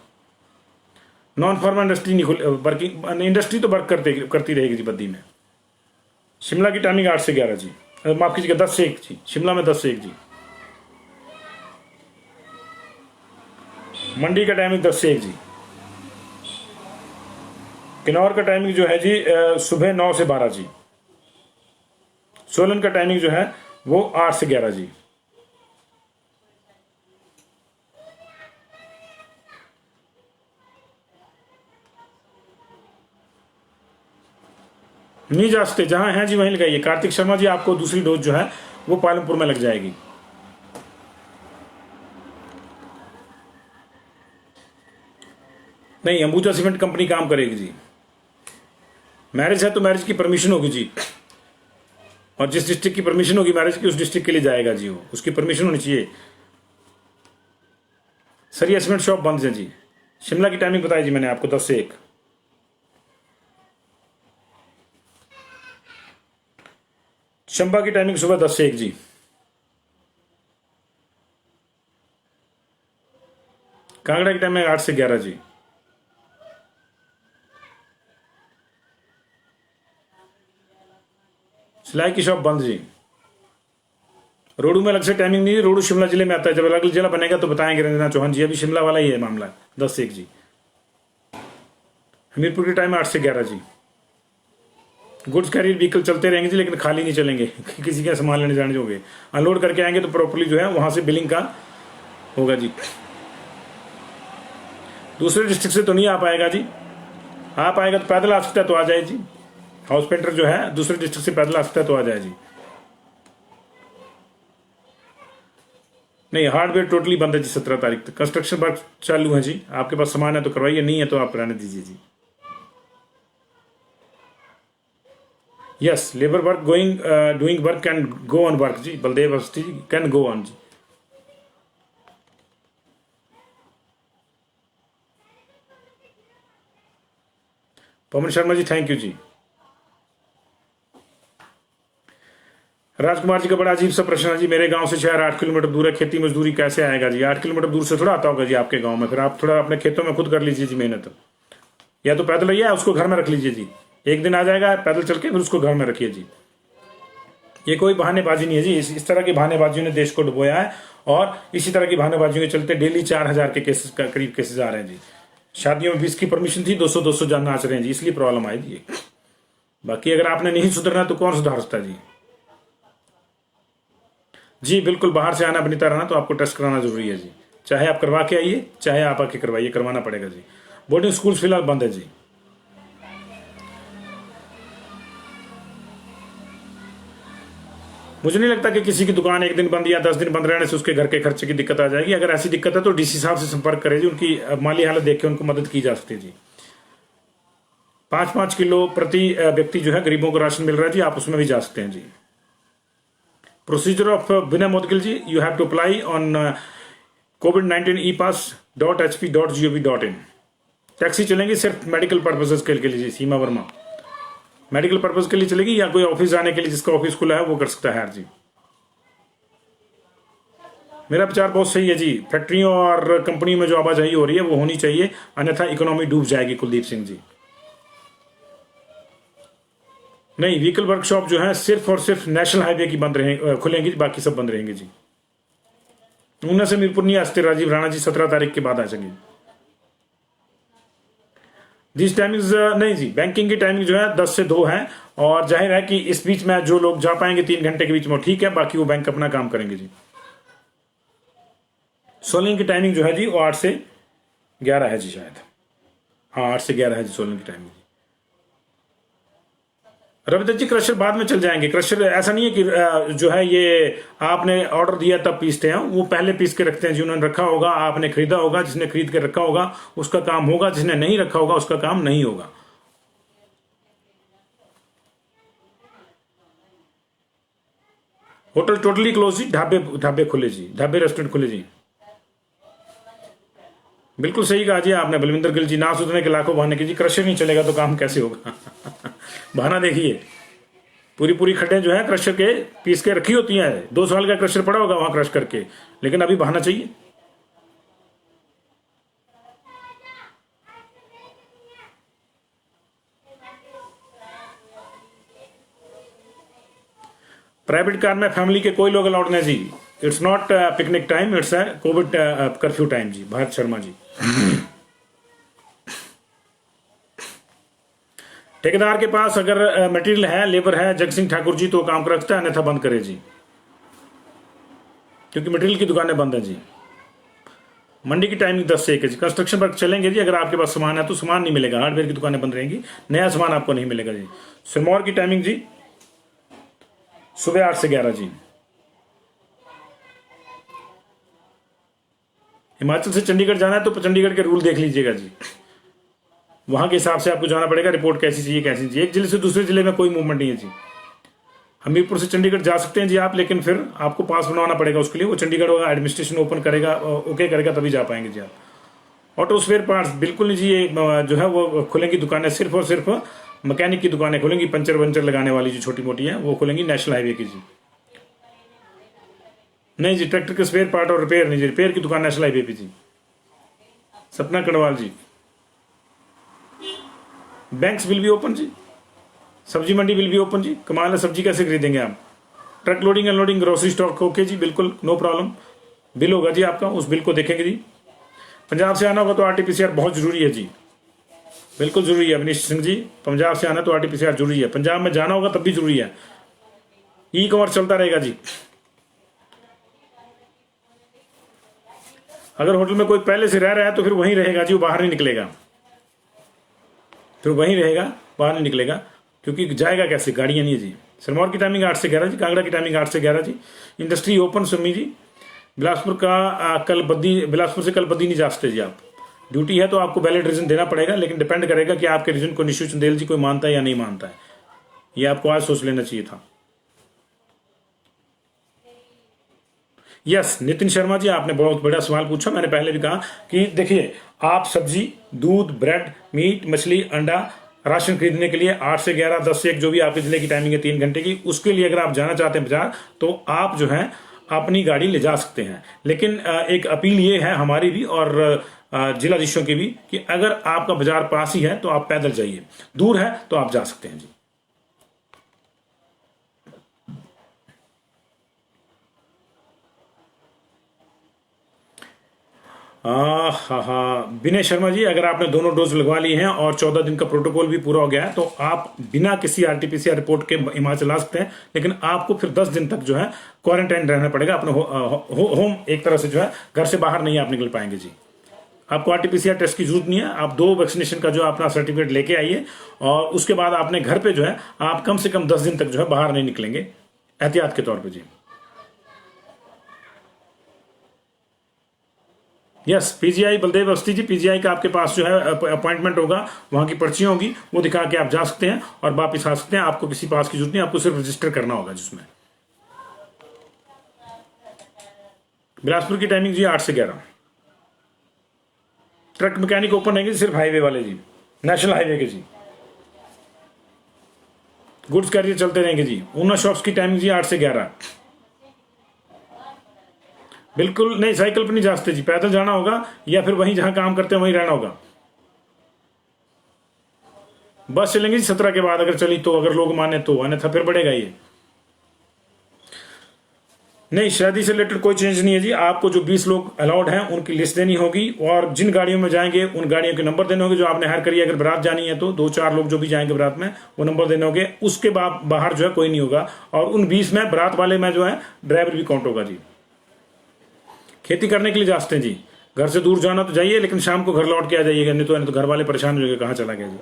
नॉन फार्मा इंडस्ट्री नहीं खुल, वर्किंग इंडस्ट्री तो वर्क करती रहेगी जी बद्दी में। शिमला की टाइमिंग 8 से 11 जी, माफ कीजिएगा 10 से 1 जी। शिमला में 10 से 1 जी। मंडी का टाइमिंग 10 से 1 जी। किन्नौर का टाइमिंग जो है जी सुबह 9 से 12 जी। सोलन का टाइमिंग जो है वो 8 से 11 जी। नहीं जा सकते, जहां हैं जी वहीं लगाइए। कार्तिक शर्मा जी आपको दूसरी डोज जो है वो पालमपुर में लग जाएगी। नहीं, अंबुजा सीमेंट कंपनी काम करेगी जी। मैरिज है तो मैरिज की परमिशन होगी जी, और जिस डिस्ट्रिक्ट की परमिशन होगी मैरिज की उस डिस्ट्रिक्ट के लिए जाएगा जी, वो उसकी परमिशन होनी चाहिए। सरिया सीमेंट शॉप बंद है जी। शिमला की टाइमिंग बताई जी मैंने आपको 10 से 1। चंबा की टाइमिंग सुबह 10 से 1 जी। कांगड़ा की टाइमिंग 8 से 11 जी। सिलाई की शॉप बंद जी। रोडू में अलग से टाइमिंग नहीं है, रोडू शिमला जिले में आता है। जब अलग जिला बनेगा तो बताएंगे रंजना चौहान जी, अभी शिमला वाला ही है मामला। 10 से 1 जी। हमीरपुर की टाइम 8 से 11 जी। गुड्स कैरियर व्हीकल चलते रहेंगे जी, लेकिन खाली नहीं चलेंगे किसी का सामान लेने जाने होंगे। अनलोड करके आएंगे तो प्रॉपर्ली जो है वहां से बिलिंग का होगा जी। दूसरे डिस्ट्रिक्ट से तो नहीं आ पाएगा जी, आ पाएगा तो पैदल आ सकता है तो आ जाए जी। हाउस पेंटर जो है दूसरे डिस्ट्रिक्ट से पैदल आ सकता है तो आ जाए जी। नहीं, हार्डवेयर टोटली बंद है जी 17 तारीख तक। कंस्ट्रक्शन वर्क चालू है जी, आपके पास सामान है तो करवाइए, नहीं है तो आप रहने दीजिए जी। Yes, labour work going doing work can go on work ji. Baldev Awasthi ji can go on ji. Pawan Sharma ji thank you ji. Rajkumar ji का बड़ा अजीब सा प्रश्न है जी। मेरे गांव से शहर 8 किलोमीटर दूर है, खेती मजदूरी कैसे आएगा जी? 8 किलोमीटर दूर से थोड़ा आता होगा जी आपके गांव में। फिर आप थोड़ा अपने खेतों में खुद कर लीजिए जी मेहनत, या तो पैदल आइए उसको घर में रख लीजिए जी। एक दिन आ जाएगा पैदल चल के, फिर उसको घर में रखिए जी। ये कोई बहानेबाजी नहीं है जी। इस तरह की बहानेबाजियों ने देश को डुबोया है, और इसी तरह की बहानेबाजियों के चलते डेली 4000 के केसेस का करीब केसेस आ रहे हैं जी। शादियों में 20 की परमिशन थी, 200 जान नाच रहे हैं जी, इसलिए प्रॉब्लम आई जी। बाकी अगर आपने नहीं सुधरना तो कौन सुधार सकता जी? जी बिल्कुल, बाहर से आना बनता रहना तो आपको टेस्ट कराना जरूरी है जी। चाहे आप करवा के आइए, चाहे आप आके करवाइए, करवाना पड़ेगा जी। बोर्डिंग स्कूल फिलहाल बंद है जी। मुझे नहीं लगता कि किसी की दुकान एक दिन बंद या 10 दिन बंद रहने से उसके घर के खर्चे की दिक्कत आ जाएगी। अगर ऐसी दिक्कत है तो डीसी साहब से संपर्क करें जी, उनकी माली हालत देख के उनको मदद की जा सकती है जी। 5-5 किलो प्रति व्यक्ति जो है गरीबों को राशन मिल रहा है जी, आप उसमें भी जा सकते हैं जी। Procedure of Vinay Modgil ji, you have to apply on COVID-19 epass.hp.gov.in। Taxi चलेंगी सिर्फ मेडिकल पर्पसेस के लिए। सीमा वर्मा मेडिकल पर्पज के लिए चलेगी, या कोई ऑफिस जाने के लिए जिसका ऑफिस खुला है वो कर सकता है जी। मेरा विचार बहुत सही है जी। फैक्ट्रियों और कंपनियों में जो आवाजाही हो रही है वो होनी चाहिए, अन्यथा इकोनॉमी डूब जाएगी। कुलदीप सिंह जी नहीं, व्हीकल वर्कशॉप जो है सिर्फ और सिर्फ नेशनल हाईवे की बंद रहेंगे, खुलेंगी, बाकी सब बंद रहेंगे जी। ऊना से मीरपुर नहीं आ सकते राजीव राणा जी, 17 तारीख के बाद आ जाएंगे। दिस टाइमिंग नहीं जी, बैंकिंग की टाइमिंग जो है 10 से 2 है, और जाहिर है कि इस बीच में जो लोग जा पाएंगे 3 घंटे के बीच में ठीक है, बाकी वो बैंक अपना काम करेंगे जी। सोलन की टाइमिंग जो है जी वो 8 से 11 है जी शायद। हाँ 8 से 11 है जी सोलन की टाइमिंग। रविदत्त जी क्रशर बाद में चल जाएंगे। क्रशर ऐसा नहीं है कि जो है ये आपने ऑर्डर दिया तब पीसते हैं, वो पहले पीस के रखते हैं। जिन्होंने रखा होगा, आपने खरीदा होगा, जिसने खरीद के रखा होगा उसका काम होगा, जिसने नहीं रखा होगा उसका काम नहीं होगा। होटल टोटली क्लोज जी, ढाबे ढाबे खुले जी, ढाबे रेस्टोरेंट खुले जी। बिल्कुल सही कहा जी आपने बलविंदर गिल जी, ना सुधरने के लाखों बहाने की जी। क्रशर नहीं चलेगा तो काम कैसे होगा? बहाना देखिए, पूरी पूरी खड्डे जो है क्रशर के पीस के रखी होती हैं, 2 साल का क्रशर पड़ा होगा वहां क्रश करके, लेकिन अभी बहाना चाहिए। प्राइवेट कार में फैमिली के कोई लोग अलाउड नहीं ji. It's not picnic time, it's covid curfew time ji. Bharat Sharma ji. ठेकेदार के पास अगर मटेरियल है, लेबर है, जग सिंह ठाकुर जी, तो काम कर रखता है, अन्यथा बंद करे जी, क्योंकि मटेरियल की दुकानें बंद है जी। मंडी की टाइमिंग 10 से 1 है जी। कंस्ट्रक्शन वर्क चलेंगे जी, अगर आपके पास सामान है तो सामान नहीं मिलेगा, हार्डवेयर की दुकानें बंद रहेंगी, नया सामान आपको नहीं मिलेगा जी। सिरमौर की टाइमिंग जी सुबह 8 से 11 जी। हिमाचल से चंडीगढ़ जाना है तो चंडीगढ़ के रूल देख लीजिएगा जी, वहां के हिसाब से आपको जाना पड़ेगा। रिपोर्ट कैसी चाहिए कैसी चाहिए। एक जिले से दूसरे जिले में कोई मूवमेंट नहीं है जी। हमीरपुर से चंडीगढ़ जा सकते हैं जी आप, लेकिन फिर आपको पास बनवाना पड़ेगा उसके लिए। वो चंडीगढ़ होगा, एडमिनिस्ट्रेशन ओपन करेगा, ओके करेगा, तभी जा पाएंगे जी आप। ऑटो स्पेयर पार्ट्स बिल्कुल नहीं जी, ये जो है वो खुलेंगी दुकानें, सिर्फ और सिर्फ मैकेनिक की दुकानें खुलेंगी। पंचर वंचर लगाने वाली जो छोटी मोटी है वो खुलेंगी नेशनल हाईवे की जी। नहीं जी, ट्रैक्टर के स्पेयर पार्ट और रिपेयर नहीं जी, रिपेयर की दुकान नेशनल हाईवे पे जी। सपना कड़वाल जी। बैंक्स विल भी ओपन जी, सब्जी मंडी विल भी ओपन जी। कमाल है, सब्जी कैसे खरीदेंगे आप? Truck loading unloading grocery stock okay ji, बिल्कुल नो प्रॉब्लम। बिल होगा जी आपका, उस बिल को देखेंगे जी। पंजाब से आना होगा तो आरटीपीसीआर बहुत जरूरी है जी, बिल्कुल जरूरी है। अवनीश सिंह जी, पंजाब से आना तो आरटीपीसीआर जरूरी है, पंजाब में जाना होगा तब भी जरूरी है। ई कॉमर्स चलता रहेगा जी। अगर होटल में कोई पहले से रह रहा है तो फिर वहीं रहेगा जी, वो बाहर नहीं निकलेगा, फिर वहीं रहेगा, बाहर नहीं निकलेगा, क्योंकि जाएगा कैसे, गाड़ियां नहीं है जी। सिरमौर की टाइमिंग 8 से 11 जी, कांगड़ा की टाइमिंग 8 से 11 जी। इंडस्ट्री ओपन सुमी जी। बिलासपुर से कल बद्दी नहीं जा सकते जी आप। ड्यूटी है तो आपको वैलिड रीजन देना पड़ेगा, लेकिन डिपेंड करेगा कि आपके रीजन को निशु चंदेल जी कोई मानता है या नहीं मानता है। ये आपको आज सोच लेना चाहिए था। यस नितिन शर्मा जी, आपने बहुत बड़ा सवाल पूछा। मैंने पहले भी कहा कि देखिए, आप सब्जी, दूध, ब्रेड, मीट, मछली, अंडा, राशन खरीदने के लिए 8 से 11, 10 से 1 जो भी आपके जिले की टाइमिंग है 3 घंटे की, उसके लिए अगर आप जाना चाहते हैं बाजार तो आप जो है अपनी गाड़ी ले जा सकते हैं। लेकिन एक अपील ये है हमारी भी और जिलाधीशों की भी कि अगर आपका बाजार पास ही है तो आप पैदल जाइए, दूर है तो आप जा सकते हैं जी। हाँ, विनय शर्मा जी, अगर आपने दोनों डोज लगवा ली हैं और 14 दिन का प्रोटोकॉल भी पूरा हो गया है तो आप बिना किसी आरटीपीसीआर रिपोर्ट के हिमाचल आ सकते हैं, लेकिन आपको फिर 10 दिन तक जो है क्वारंटाइन रहना पड़ेगा अपने होम। एक तरह से जो है घर से बाहर नहीं आप निकल पाएंगे जी। आपको आरटीपीसीआर टेस्ट की जरूरत नहीं है। आप 2 वैक्सीनेशन का जो अपना सर्टिफिकेट लेके आइए और उसके बाद आपने घर पे जो है आप कम से कम 10 दिन तक जो है बाहर नहीं निकलेंगे, एहतियात के तौर पर जी। यस पीजीआई बलदेव अवस्थी जी, पीजीआई का आपके पास जो है अपॉइंटमेंट होगा, वहां की पर्चियां होंगी, वो दिखा के आप जा सकते हैं और वापिस आ सकते हैं। आपको किसी पास की जरूरत नहीं, आपको सिर्फ रजिस्टर करना होगा जिसमें। बिलासपुर की टाइमिंग जी 8 से 11। ट्रक मैकेनिक ओपन रहेंगे सिर्फ हाईवे वाले जी, नेशनल हाईवे के जी। गुड्स कैरियर चलते रहेंगे जी। ऊना शॉप्स की टाइमिंग जी 8 से 11। बिल्कुल नहीं, साइकिल पर नहीं जा सकते जी, पैदल जाना होगा या फिर वहीं जहां काम करते हैं वहीं रहना होगा। बस चलेंगे जी 17 के बाद अगर चली तो, अगर लोग माने तो, अन्यथा फिर बढ़ेगा ये। नहीं, शादी से रिलेटेड कोई चेंज नहीं है जी। आपको जो 20 लोग अलाउड हैं उनकी लिस्ट देनी होगी और जिन गाड़ियों में जाएंगे उन गाड़ियों के नंबर देने होंगे जो आपने हायर करी है। अगर बारात जानी है तो 2-4 लोग जो भी जाएंगे बारात में वो नंबर देने होंगे। उसके बाद बाहर जो है कोई नहीं होगा और उन 20 में बारात वाले में जो है ड्राइवर भी काउंट होगा जी। खेती करने के लिए जा सकते हैं जी, घर से दूर जाना तो जाइए लेकिन शाम को घर लौट के आ जाइएगा, नहीं तो घर वाले परेशान हो जाएंगे कहाँ चला गया जी।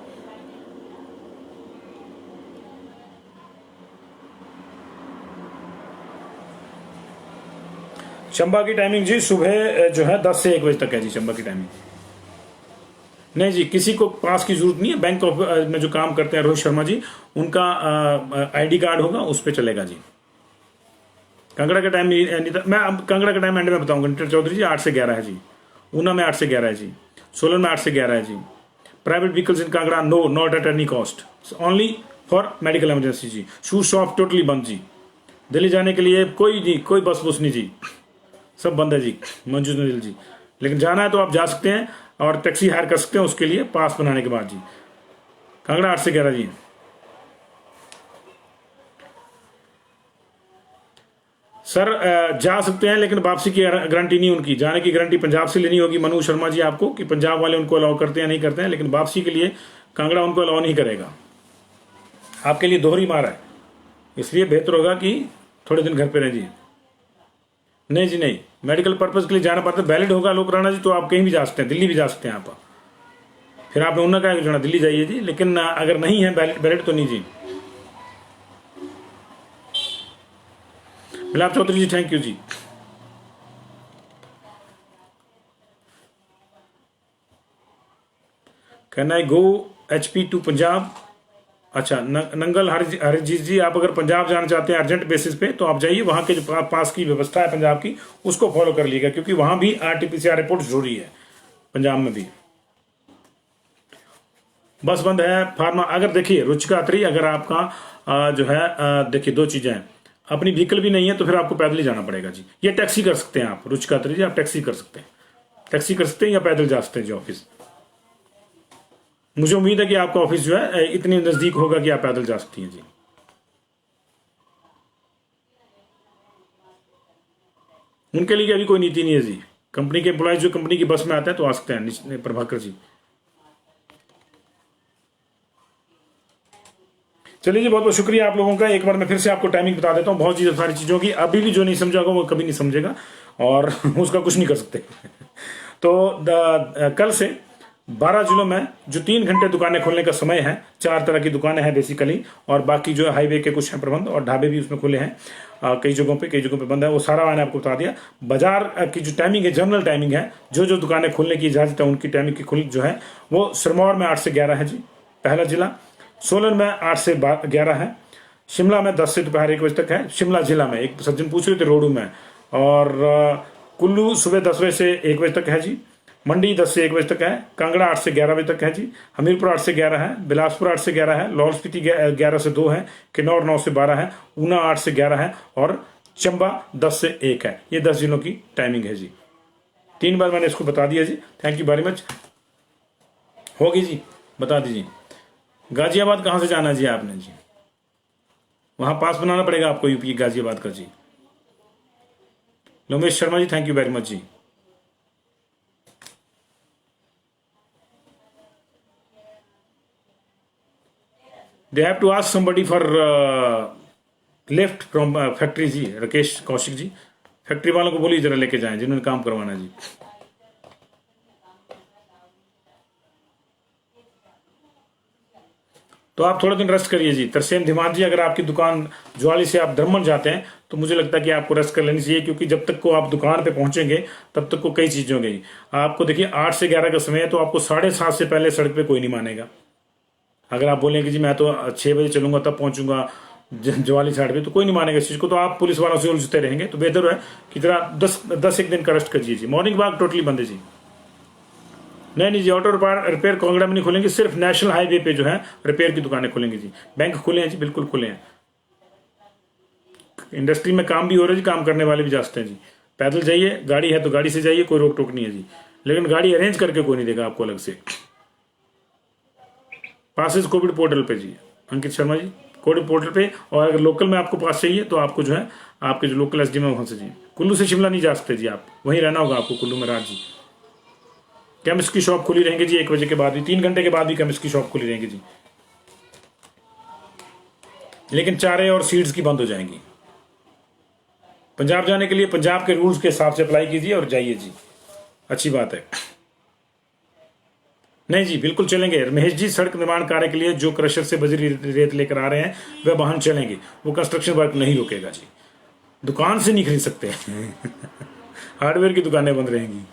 चंबा की टाइमिंग जी सुबह जो है 10 से 1 बजे तक है जी चंबा की टाइमिंग। नहीं जी, किसी को पास की जरूरत नहीं है। बैंक में जो काम करते हैं रोहित शर्मा जी, उनका आईडी कार्ड होगा, उस पर चलेगा जी। कांगड़ा का टाइम मैं अब कांगड़ा का टाइम एंड में बताऊंगा। नीटर चौधरी जी 8 से 11 है जी। ऊना में 8 से 11 है जी। सोलन में 8 से 11 है ji. Private vehicles in Kangra no, not at any cost, only for medical emergency ji. Shoe shop totally बंद जी। दिल्ली जाने के लिए कोई नहीं, कोई बस बुस नहीं जी, सब बंद है जी। मंजूर नहीं जी, लेकिन जाना है तो आप जा सकते हैं और टैक्सी हायर कर सकते हैं उसके लिए पास बनाने के बाद जी। कांगड़ा 8 से 11 जी। सर जा सकते हैं लेकिन वापसी की गारंटी नहीं उनकी। जाने की गारंटी पंजाब से लेनी होगी मनु शर्मा जी आपको, कि पंजाब वाले उनको अलाउ करते हैं नहीं करते हैं, लेकिन वापसी के लिए कांगड़ा उनको अलाउ नहीं करेगा। आपके लिए दोहरी मार है, इसलिए बेहतर होगा कि थोड़े दिन घर पे रह जी। नहीं जी नहीं, मेडिकल पर्पज के लिए जाना पड़ता है, वैलिड होगा लोक राणा जी तो आप कहीं भी जा सकते हैं, दिल्ली भी जा सकते हैं आप। फिर आपने उन्होंने कहा जाना दिल्ली जाइए जी, लेकिन अगर नहीं है वैलिड तो नहीं जी। Milap Chaudhary ji thank you ji. Can I go HP to Punjab? अच्छा, नंगल हरजीत जी, आप अगर पंजाब जाना चाहते हैं अर्जेंट बेसिस पे तो आप जाइए, वहां के जो पास की व्यवस्था है पंजाब की उसको फॉलो कर लीजिएगा, क्योंकि वहां भी RT-PCR रिपोर्ट जरूरी है, पंजाब में भी। बस बंद है फार्मा। अगर देखिए रुचिका अत्री, अगर आपका जो है देखिए दो चीजें हैं, अपनी व्हीकल भी नहीं है तो फिर आपको पैदल ही जाना पड़ेगा जी। ये टैक्सी कर सकते हैं आप, रुचिका अत्री जी आप टैक्सी कर सकते हैं, टैक्सी कर सकते हैं या पैदल जा सकते हैं जी ऑफिस। मुझे उम्मीद है कि आपका ऑफिस जो है इतनी नजदीक होगा कि आप पैदल जा सकती हैं जी। उनके लिए अभी कोई नीति नहीं है जी। कंपनी के एम्प्लॉयज जो कंपनी की बस में आते हैं तो आ सकते हैं। प्रभाकर जी चलिए जी, बहुत बहुत शुक्रिया आप लोगों का। एक बार मैं फिर से आपको टाइमिंग बता देता हूँ बहुत सारी चीज़ों की। अभी भी जो नहीं समझा होगा वो कभी नहीं समझेगा और उसका कुछ नहीं कर सकते। तो कल से 12 जिलों में जो 3 घंटे दुकानें खोलने का समय है, 4 तरह की दुकानें हैं बेसिकली, और बाकी जो है हाईवे के कुछ हैं प्रबंध, और ढाबे भी उसमें खुले हैं। कई जगहों पे बंद है, वो सारा मैंने आपको बता दिया। बाजार की जो टाइमिंग है जनरल टाइमिंग है, जो दुकानें खुलने की इजाजत है उनकी टाइमिंग की खुल जो है वो सिरमौर में 8 से 11 है जी, पहला जिला। सोलन में 8 से 11 है। शिमला में 10 से दोपहर 1 बजे तक है, शिमला जिला में। एक सज्जन पूछ रहे थे रोडू में। और कुल्लू सुबह 10 बजे से 1 बजे तक है जी। मंडी 10 से 1 बजे तक है। कांगड़ा 8 से 11 बजे तक है जी। हमीरपुर 8 से 11 है। बिलासपुर 8 से 11 है। लाहौल स्पीति 11 से 2 है। किन्नौर 9 से 12 है। ऊना 8 से 11 है। और चंबा 10 से 1 है। ये 10 जिलों की टाइमिंग है जी। 3 बार मैंने इसको बता दिया ji. Thank you very much. होगी जी, बता दीजिए। गाजियाबाद कहाँ से जाना जी आपने जी? वहां पास बनाना पड़ेगा आपको, यूपी गाजियाबाद का ji. Lomesh Sharma ji thank you very much ji. They have to ask somebody for lift from factory ji. Rakesh Kaushik ji, factory वालों को बोलिए जरा लेके जाएं जिन्होंने काम करवाना जी। तो आप थोड़ा दिन रेस्ट करिए जी। तरसेम धीमान जी, अगर आपकी दुकान ज्वाली से आप धर्मन जाते हैं तो मुझे लगता है कि आपको रेस्ट कर लेनी चाहिए, क्योंकि जब तक को आप दुकान पे पहुंचेंगे तब तक को कई चीजें होंगी। आपको देखिए 8 से 11 का समय है, तो आपको 7:30 से पहले सड़क पे कोई नहीं मानेगा। अगर आप बोलेंगे जी मैं तो 6 बजे चलूंगा तब पहुंचूंगा ज्वाली साइड पे, तो कोई नहीं मानेगा इस चीज को। तो आप पुलिस वालों से उलझते रहेंगे, तो बेहतर है कि जरा 10 एक दिन का रेस्ट करिए जी। मॉर्निंग वॉक टोटली बंद है जी। नहीं जी, ऑटो रिपेयर कांगड़ा में नहीं खुलेंगे, सिर्फ नेशनल हाईवे पे जो है रिपेयर की दुकानें खुलेंगी जी। बैंक खुले हैं जी, बिल्कुल खुले हैं। इंडस्ट्री में काम भी हो रहा है जी, काम करने वाले भी जा सकते हैं जी। पैदल जाइए, गाड़ी है तो गाड़ी से जाइए, कोई रोक टोक नहीं है जी। लेकिन गाड़ी अरेंज करके कोई नहीं देगा आपको अलग से। पासेज कोविड पोर्टल पे जी, अंकित शर्मा जी, कोविड पोर्टल पे। और अगर लोकल में आपको पास चाहिए तो आपको जो है आपके जो लोकल SDM है वहां से जी। कुल्लू से शिमला नहीं जा सकते जी, आप वहीं रहना होगा आपको कुल्लू में रात जी। केमिस्ट की शॉप खुली रहेंगी जी 1 बजे के बाद भी, 3 घंटे के बाद भी केमिस्ट की शॉप खुली रहेंगी जी। लेकिन चारे और सीड्स की बंद हो जाएंगी। पंजाब जाने के लिए पंजाब के रूल्स के हिसाब से अप्लाई कीजिए और जाइए जी, अच्छी बात है। नहीं जी, बिल्कुल चलेंगे महेश जी। सड़क निर्माण कार्य के लिए जो क्रशर से बजरी रेत लेकर आ रहे हैं वह वाहन चलेंगे, वो कंस्ट्रक्शन वर्क नहीं रुकेगा जी। दुकान से नहीं खरीद सकते। हार्डवेयर की दुकानें बंद रहेंगी।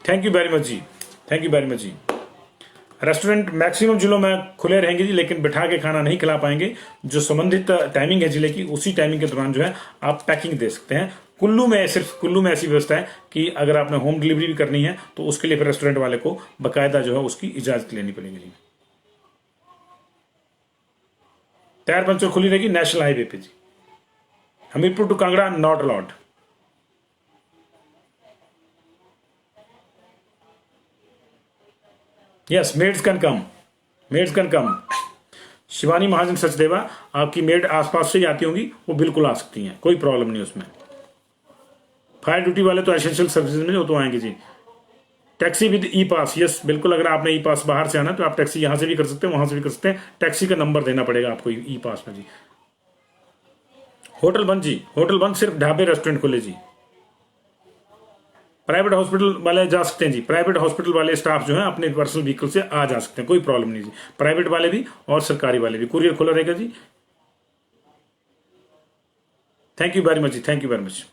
Thank you very much ji, thank you very much जी। रेस्टोरेंट मैक्सिमम जिलों में खुले रहेंगे जी, लेकिन बिठा के खाना नहीं खिला पाएंगे। जो संबंधित टाइमिंग है जिले की, उसी टाइमिंग के दौरान जो है आप पैकिंग दे सकते हैं। कुल्लू में, सिर्फ कुल्लू में ऐसी व्यवस्था है कि अगर आपने होम डिलीवरी भी करनी है तो उसके लिए फिर रेस्टोरेंट वाले को बाकायदा जो है उसकी इजाजत लेनी पड़ेगी जी। टायर पंचर खुली रहेगी नेशनल हाईवे पे ji. Hamirpur to Kangra not allowed. Yes, maids can come, maids can come. Shivani Mahajan Sachdeva, आपकी मेड आसपास से ही आती होंगी, वो बिल्कुल आ सकती हैं, कोई प्रॉब्लम नहीं उसमें। फायर ड्यूटी वाले तो एसेंशियल सर्विसेज में वो तो आएंगे ji. Taxi with E pass, yes बिल्कुल। अगर आपने ई पास बाहर से आना तो आप टैक्सी यहां से भी कर सकते हैं, वहां से भी कर सकते हैं। टैक्सी का नंबर देना पड़ेगा आपको ई पास में जी। होटल बंद जी, होटल बंद, सिर्फ ढाबे रेस्टोरेंट खुले जी। प्राइवेट हॉस्पिटल वाले जा सकते हैं जी। प्राइवेट हॉस्पिटल वाले स्टाफ जो है अपने पर्सनल व्हीकल से आ जा सकते हैं, कोई प्रॉब्लम नहीं जी। प्राइवेट वाले भी और सरकारी वाले भी, कुरियर खुला रहेगा ji. Thank you very much ji, thank you very much.